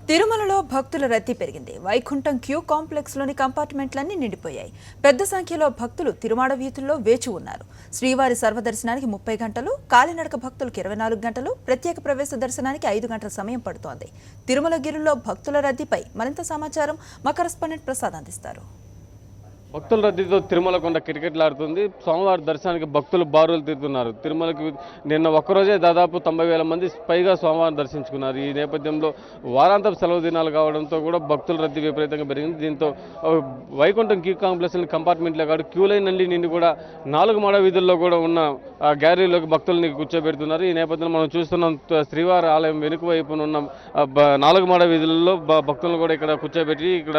తిరుమలలో భక్తుల రద్దీ పెరిగింది. వైకుంఠం క్యూ కాంప్లెక్స్ లోని కంపార్ట్మెంట్లన్నీ నిండిపోయాయి. పెద్ద సంఖ్యలో భక్తులు తిరుమాడ వీధుల్లో వేచి ఉన్నారు. శ్రీవారి సర్వదర్శనానికి 30 గంటలు, కాలినడక భక్తులకు 24 గంటలు, ప్రత్యేక ప్రవేశ దర్శనానికి 5 గంటల సమయం పడుతోంది. తిరుమలగిరిలో భక్తుల రద్దీపై మరింత సమాచారం మా కరెస్పాండెంట్ ప్రసాద్ అందిస్తారు. భక్తుల రద్దీతో తిరుమల కొండ కిటకిటలాడుతుంది. సోమవారం దర్శనానికి భక్తులు బారులు తీరుతున్నారు. తిరుమలకి నిన్న ఒక్కరోజే దాదాపు 90,000 మంది పైగా సోమవారం దర్శించుకున్నారు. ఈ నేపథ్యంలో వారాంతపు సెలవు దినాలు కావడంతో కూడా భక్తుల రద్దీ విపరీతంగా పెరిగింది. దీంతో వైకుంఠం క్యూ కాంప్లెక్స్ కంపార్ట్మెంట్లే కాదు, క్యూ లైన్ నిండి కూడా 4 మాడ వీధుల్లో కూడా ఉన్న గ్యాలరీలోకి భక్తుల్ని కూర్చోబెడుతున్నారు. ఈ నేపథ్యంలో మనం చూస్తున్నాం, శ్రీవారి ఆలయం వెనుక వైపున ఉన్న 4 మాడ వీధుల్లో భక్తులను కూడా ఇక్కడ కూర్చోబెట్టి ఇక్కడ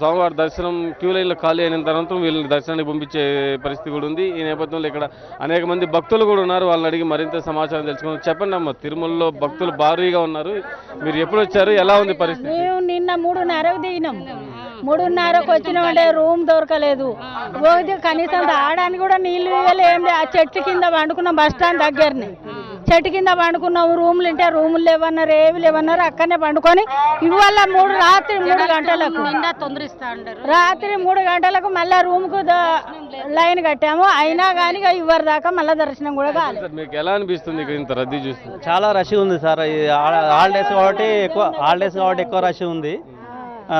సోమవారం దర్శనం క్యూ లైన్లో ఖాళీ అయిన తర్వాత వీళ్ళని దర్శనానికి పంపించే పరిస్థితి కూడా ఉంది. ఈ నేపథ్యంలో ఇక్కడ అనేక మంది భక్తులు కూడా ఉన్నారు. వాళ్ళని అడిగి మరింత సమాచారం తెలుసుకున్నాం. చెప్పండి అమ్మ, తిరుమలలో భక్తులు భారీగా ఉన్నారు. మీరు ఎప్పుడు వచ్చారు, ఎలా ఉంది పరిస్థితి? మేము నిన్న 3:30కు దిగినాం. 3:30కు వచ్చినామంటే రూమ్ దొరకలేదు. కనీసం తాగడానికి కూడా నీళ్ళు ఇవ్వలేదు. ఆ చెట్టు కింద పండుకున్నాం, బస్ స్టాండ్ దగ్గరనే చెట్టు కింద పండుకున్నాం. రూములు ఉంటే రూములు లేవన్నారు, ఏవి లేవన్నారు. అక్కడనే పండుకొని ఇవాళ రాత్రి 3 గంటలకు రాత్రి 3 గంటలకు మళ్ళీ రూమ్కు లైన్ కట్టాము. అయినా కానీ ఇవ్వరు దాకా మళ్ళీ దర్శనం కూడా కాలేదు. మీకు ఎలా అనిపిస్తుంది ఇక్కడ ఇంత రద్దీ చూస్తుంది? చాలా రష్ ఉంది సార్. హాలిడేస్ కాబట్టి ఎక్కువ రష్ ఉంది.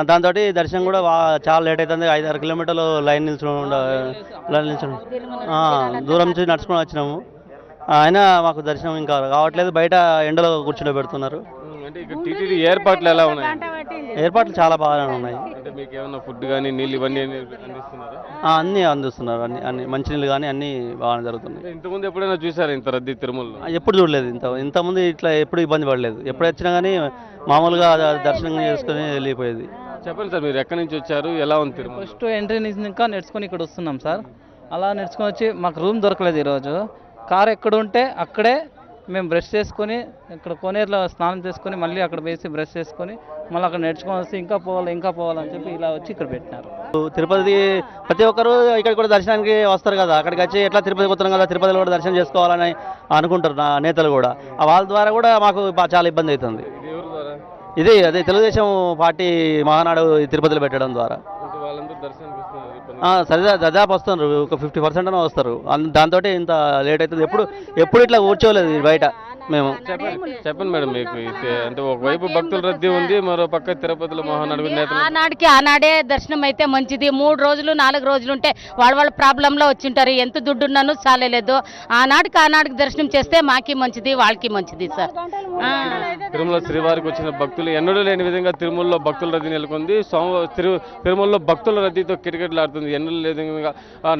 దాంతో దర్శనం కూడా చాలా లేట్ అవుతుంది. 5-6 కిలోమీటర్లు లైన్ నిల్చుని దూరం నుంచి నడుచుకొని వచ్చినాము. అయినా మాకు దర్శనం ఇంకా కావట్లేదు. బయట ఎండలో కూర్చుని పెడుతున్నారు. అంటే ఇక్కడ టీటీడీ ఏర్పాట్లు ఎలా ఉన్నాయి? ఏర్పాట్లు చాలా బాగానే ఉన్నాయి. అంటే మీకు ఏమన్నా ఫుడ్ కానీ నీళ్ళు ఇవన్నీ అందిస్తున్నారా? అన్నీ అందిస్తున్నారు. అన్ని మంచినీళ్ళు కానీ అన్నీ బాగానే జరుగుతున్నాయి. ఇంతకుముందు ఎప్పుడైనా చూసారా ఇంత రద్దీ తిరుమలలో? ఎప్పుడు చూడలేదు. ఇంతకుముందు ఇట్లా ఎప్పుడు ఇబ్బంది పడలేదు. ఎప్పుడు వచ్చినా కానీ మామూలుగా దర్శనం చేసుకుని వెళ్ళిపోయేది. చెప్పండి సార్, మీరు ఎక్కడి నుంచి వచ్చారు, ఎలా ఉంది తిరుమల? ఫస్ట్ ఎంట్రీ నుంచి ఇంకా నడుచుకొని ఇక్కడ వస్తున్నాం సార్. అలా నడుచుకొని వచ్చి మాకు రూమ్ దొరకలేదు ఈరోజు. కారు ఎక్కడ ఉంటే అక్కడే మేము బ్రష్ చేసుకొని ఇక్కడ కోనేరులో స్నానం చేసుకొని మళ్ళీ అక్కడ వేసి బ్రష్ చేసుకొని మళ్ళీ అక్కడ నడుచుకొని వస్తే ఇంకా పోవాలని చెప్పి ఇలా వచ్చి ఇక్కడ పెట్టినారు. తిరుపతి ప్రతి ఒక్కరు ఇక్కడ కూడా దర్శనానికి వస్తారు కదా. అక్కడికి వచ్చి ఎట్లా తిరుపతికి వస్తున్నాం కదా, తిరుపతిలో కూడా దర్శనం చేసుకోవాలని అనుకుంటారు నా నేతలు కూడా. వాళ్ళ ద్వారా కూడా మాకు చాలా ఇబ్బంది అవుతుంది. అదే తెలుగుదేశం పార్టీ మహానాడు తిరుపతిలో పెట్టడం ద్వారా దాదాపు వస్తున్నారు. ఒక 50% అనే వస్తారు. దాంతో ఇంత లేట్ అవుతుంది. ఎప్పుడు ఇట్లా కూర్చోలేదు బయట మేము. చెప్పండి మేడం, మీకు అంటే ఒకవైపు భక్తుల రద్దీ ఉంది, మరో పక్క తిరుపతిలో మహానాడు ఆనాడికి ఆనాడే దర్శనం అయితే మంచిది. 3 రోజులు 4 రోజులు ఉంటే వాళ్ళ ప్రాబ్లంలో వచ్చింటారు. ఎంత దుడ్డు ఉన్నాను చాలేదు. ఆనాడికి దర్శనం చేస్తే మాకి మంచిది, వాళ్ళకి మంచిది సార్. తిరుమల శ్రీవారికి వచ్చిన భక్తులు ఎన్నడూ లేని విధంగా తిరుమలలో భక్తుల రద్దీ నెలకొంది. తిరుమలలో భక్తుల రద్దీతో కిటకిటలాడుతుంది. ఎన్నడూ లేని విధంగా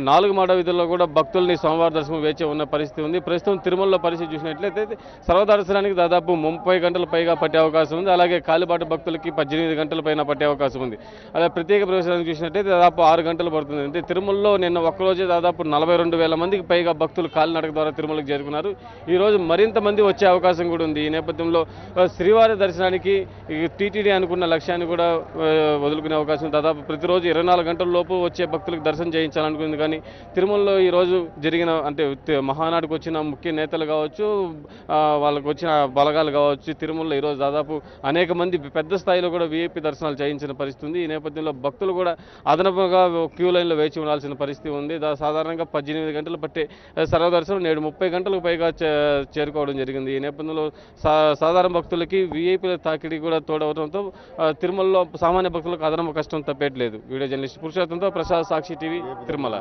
4 మాడ వీధుల్లో కూడా భక్తుల్ని సోమవారం దర్శనం వేచి ఉన్న పరిస్థితి ఉంది. ప్రస్తుతం తిరుమలలో పరిస్థితి చూసినట్లయితే సర్వదర్శనానికి దాదాపు 30 గంటల పైగా పట్టే అవకాశం ఉంది. అలాగే కాలిబాట భక్తులకి 18 గంటల పైన పట్టే అవకాశం ఉంది. అలా ప్రత్యేక ప్రవేశానికి చూసినట్లయితే దాదాపు 6 గంటలు పడుతుంది. అంటే తిరుమలలో నిన్న ఒక్కరోజే దాదాపు 42,000 మందికి పైగా భక్తులు కాలినడక ద్వారా తిరుమలకు చేరుకున్నారు. ఈరోజు మరింత మంది వచ్చే అవకాశం కూడా ఉంది. ఈ నేపథ్యంలో శ్రీవారి దర్శనానికి టీటీడీ అనుకున్న లక్ష్యాన్ని కూడా వదులుకునే అవకాశం. దాదాపు ప్రతిరోజు 24 గంటల లోపు వచ్చే భక్తులకు దర్శనం చేయించాలనుకుంది. కానీ తిరుమలలో ఈరోజు జరిగిన అంటే మహానాడుకు వచ్చిన ముఖ్య నేతలు కావచ్చు, వాళ్ళకు వచ్చిన బలగాలు కావచ్చు, తిరుమలలో ఈరోజు దాదాపు అనేక మంది పెద్ద స్థాయిలో కూడా వీఐపీ దర్శనాలు చేయించిన పరిస్థితి ఉంది. ఈ నేపథ్యంలో భక్తులు కూడా అదనపుగా క్యూ లైన్లో వేచి ఉండాల్సిన పరిస్థితి ఉంది. సాధారణంగా 18 గంటలు పట్టే సర్వదర్శనం నేడు 30 గంటలకు పైగా చేరుకోవడం జరిగింది. ఈ నేపథ్యంలో సాధారణ భక్తులకి వీఐపీల తాకిడి కూడా తోడవడంతో తిరుమలలో సామాన్య భక్తులకు అదనపు కష్టం తప్పేట్లేదు. వీడియో జర్నలిస్ట్ పురుషోత్తంతో ప్రసాద్, సాక్షి టీవీ, తిరుమల.